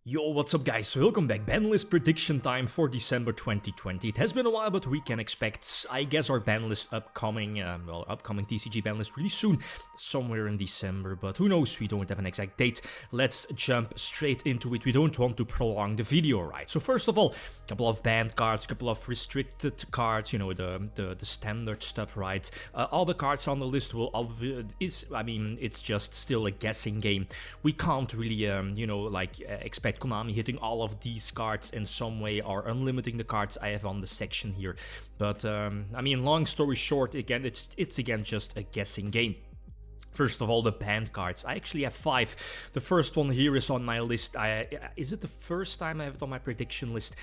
Yo, what's up guys, welcome back. BANLIST prediction time for December 2020. It has been a while, but we can expect, I guess, our BANLIST upcoming TCG BANLIST really soon, somewhere in December, but who knows, we don't have an exact date. Let's jump straight into it. We don't want to prolong the video, right? So first of all, a couple of banned cards, a couple of restricted cards, you know, the standard stuff, right? All the cards on the list will it's just still a guessing game. We can't really, expect Konami hitting all of these cards in some way or unlimiting the cards I have on the section here. But long story short, again, it's again just a guessing game. First of all, the banned cards. I actually have 5. The first one here is on my list. Is it the first time I have it on my prediction list?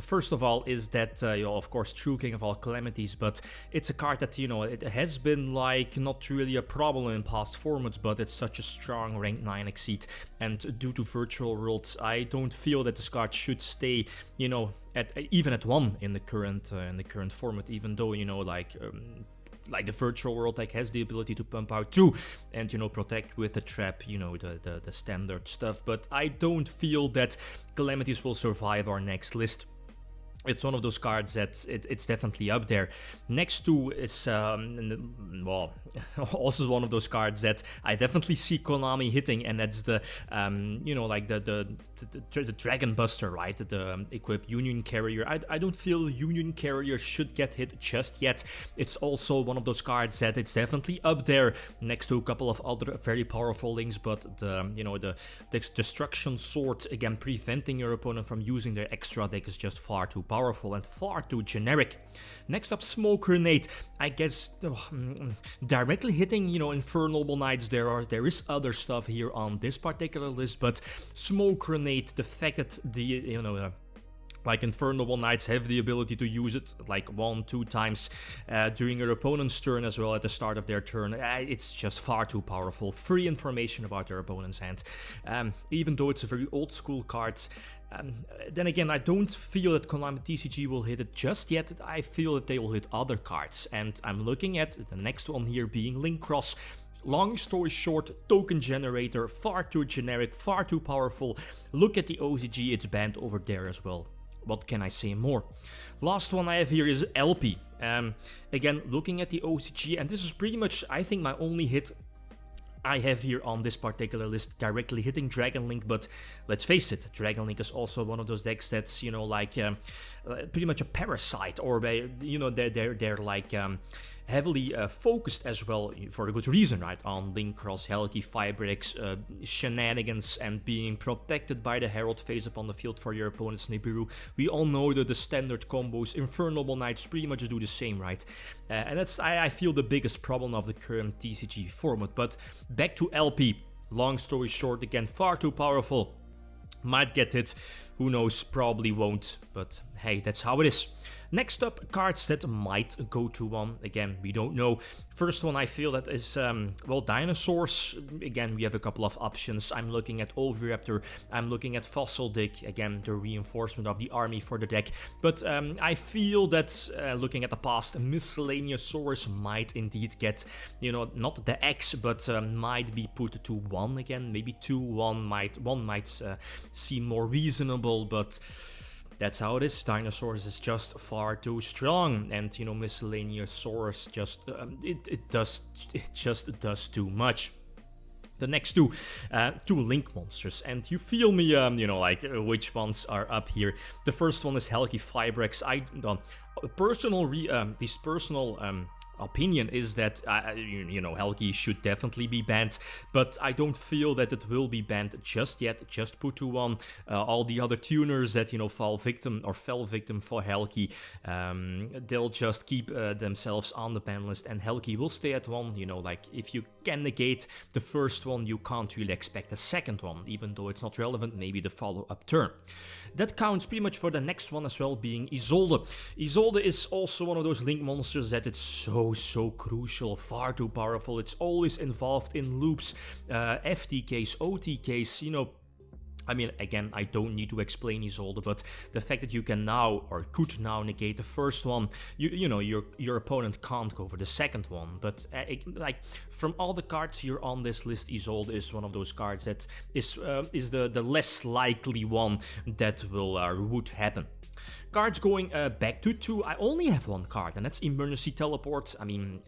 First of all, is that, of course, True King of All Calamities, but it's a card that, it has been, like, not really a problem in past formats, but it's such a strong rank 9 exceed, and due to Virtual Worlds, I don't feel that this card should stay, even at 1 in the current format, even though, like the Virtual World deck has the ability to pump out 2 and, protect with the trap, the standard stuff. But I don't feel that Calamities will survive our next list. It's one of those cards that it's definitely up there. Next to is, also one of those cards that I definitely see Konami hitting, and that's the, the Dragon Buster, right? The Equip Union Carrier. I don't feel Union Carrier should get hit just yet. It's also one of those cards that it's definitely up there next to a couple of other very powerful links, but the Destruction Sword, again, preventing your opponent from using their extra deck is just far too powerful and far too generic. Next up, Smoke Grenade. I guess directly hitting, Infernal Knights. There is other stuff here on this particular list, but Smoke Grenade, the fact that the like Infernal Knights have the ability to use it like 1-2 times during your opponent's turn as well at the start of their turn. It's just far too powerful. Free information about their opponent's hand. Even though it's a very old school card. Then again, I don't feel that Konami TCG will hit it just yet. I feel that they will hit other cards. And I'm looking at the next one here being Link Cross. Long story short, token generator, far too generic, far too powerful. Look at the OCG, it's banned over there as well. What can I say more? Last one I have here is LP. Again, looking at the OCG, and this is pretty much, I think, my only hit I have here on this particular list directly hitting Dragon Link, but let's face it, Dragon Link is also one of those decks that's, pretty much a parasite, or they're like heavily focused as well, for a good reason, right, on Link Cross, Helgi, Fibrax, shenanigans, and being protected by the Herald phase up on the field for your opponent's Nibiru. We all know that the standard combos, Infernal Knights pretty much do the same, right? And that's, I feel, the biggest problem of the current TCG format. But back to LP, long story short, again, far too powerful. Might get hit, who knows, probably won't, but hey, that's how it is. Next up, cards that might go to 1. Again, we don't know. First one I feel that is, Dinosaurs. Again, we have a couple of options. I'm looking at Oviraptor, I'm looking at Fossil Dick, again, the reinforcement of the army for the deck. But I feel that, looking at the past, Miscellaneousaurus might indeed get, not the X, but might be put to 1 again, maybe 2, 1 might seem more reasonable, but that's how it is. Dinosaurs is just far too strong, and Miscellaneousaurus just it just does too much. The next two Link monsters, and you feel me, which ones are up here. The first one is Helgi Fibrax. Personal opinion is that Helgi should definitely be banned, but I don't feel that it will be banned just yet. Just put to 1. All the other tuners that fell victim for Helgi, they'll just keep themselves on the ban list, and Helgi will stay at 1. If you can negate the first one, you can't really expect a second one, even though it's not relevant, maybe the follow-up turn. That counts pretty much for the next one as well, being Isolde. Isolde is also one of those Link monsters that it's so crucial, far too powerful. It's always involved in loops, FTKs, OTKs, I mean, again, I don't need to explain Isolde, but the fact that you can now, or could now, negate the first one, you know, your opponent can't go for the second one. But like, from all the cards here on this list, Isolde is one of those cards that is the less likely one that would happen. Cards going back to 2, I only have one card, and that's Emergency Teleport. I mean,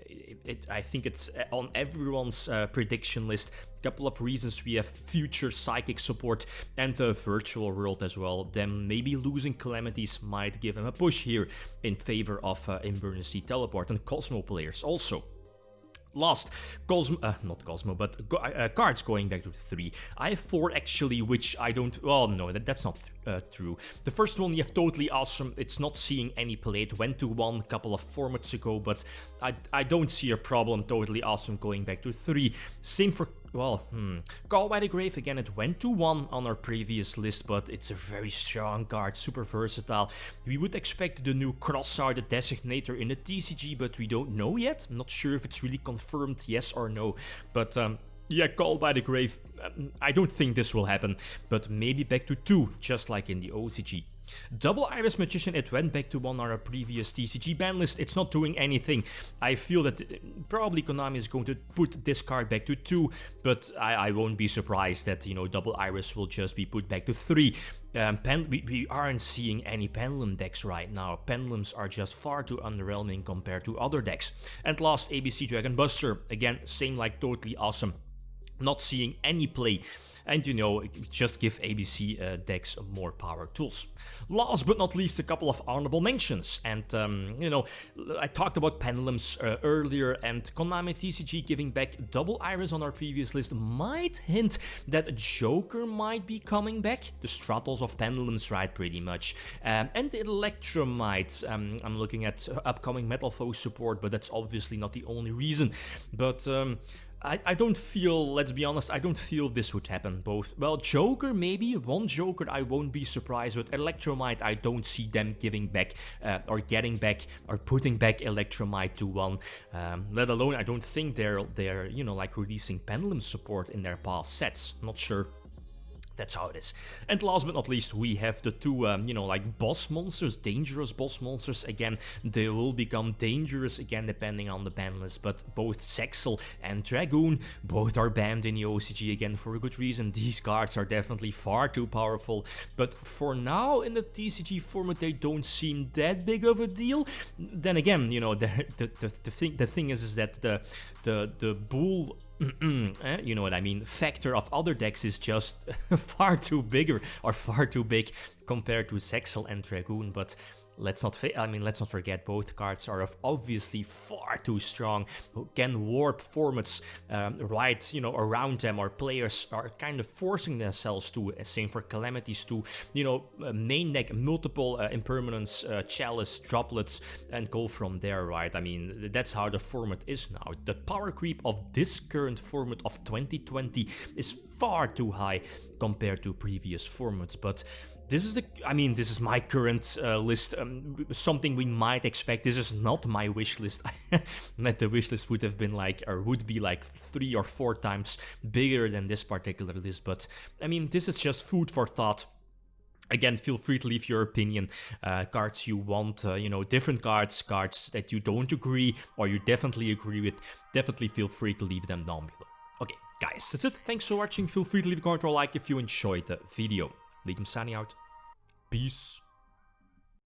I think it's on everyone's prediction list. A couple of reasons: we have future Psychic support and the Virtual World as well. Then maybe losing Calamities might give him a push here in favor of Emergency Teleport, and Cosmo players also. Last, not Cosmo, but cards going back to 3. I have 4 actually, which I don't, well, no, that's not true. The first one, you have Totally Awesome. It's not seeing any play. It went to 1 a couple of formats ago, but I don't see a problem Totally Awesome going back to 3. Same for, well, Call by the Grave. Again, it went to 1 on our previous list, but it's a very strong card, super versatile. We would expect the new Crossar, the Designator, in the TCG, but we don't know yet. I'm not sure if it's really confirmed, yes or no, but yeah, Call by the Grave, I don't think this will happen, but maybe back to 2, just like in the OCG. Double Iris Magician, it went back to 1 on our previous TCG ban list. It's not doing anything. I feel that probably Konami is going to put this card back to 2, but I won't be surprised that, you know, Double Iris will just be put back to 3. We aren't seeing any Pendulum decks right now. Pendulums are just far too underwhelming compared to other decks. And last, ABC Dragon Buster. Again, same like Totally Awesome. Not seeing any play. And, you know, just give ABC decks more power tools. Last but not least, a couple of honorable mentions. And, you know, I talked about Pendulums earlier, and Konami TCG giving back Double Iris on our previous list might hint that Joker might be coming back. The Stratos of Pendulums, right, pretty much. And Electromite. I'm looking at upcoming Metal Foe support, but that's obviously not the only reason. But I don't feel, let's be honest, I don't feel this would happen. Both, well, Joker maybe, one Joker I won't be surprised with. Electromite, I don't see them giving back or getting back or putting back Electromite to 1. Let alone, I don't think they're you know, like releasing Pendulum support in their past sets. Not sure. That's how it is. And last but not least, we have the 2, you know, like boss monsters, dangerous boss monsters. Again, they will become dangerous again depending on the ban list, but both Sexel and Dragoon, both are banned in the OCG again for a good reason. These cards are definitely far too powerful, but for now in the TCG format they don't seem that big of a deal. Then again, you know, the thing is that the bull you know what I mean, factor of other decks is just far too bigger or far too big compared to Sexel and Dragoon. But let's not forget, both cards are obviously far too strong, who can warp formats right, you know, around them, or players are kind of forcing themselves to. Same for Calamities to, you know, main deck multiple impermanence, chalice, droplets, and go from there, right? I mean, that's how the format is now. The power creep of this current format of 2020 is far too high compared to previous formats, but this is my current list, something we might expect. This is not my wish list. That the wish list would have been like, or would be like 3 or 4 times bigger than this particular list, but I mean, this is just food for thought. Again, feel free to leave your opinion, cards you want, you know, different cards that you don't agree or you definitely agree with. Definitely feel free to leave them down below. Okay, guys, that's it. Thanks for watching. Feel free to leave a comment or like if you enjoyed the video. Lithium signing out. Peace.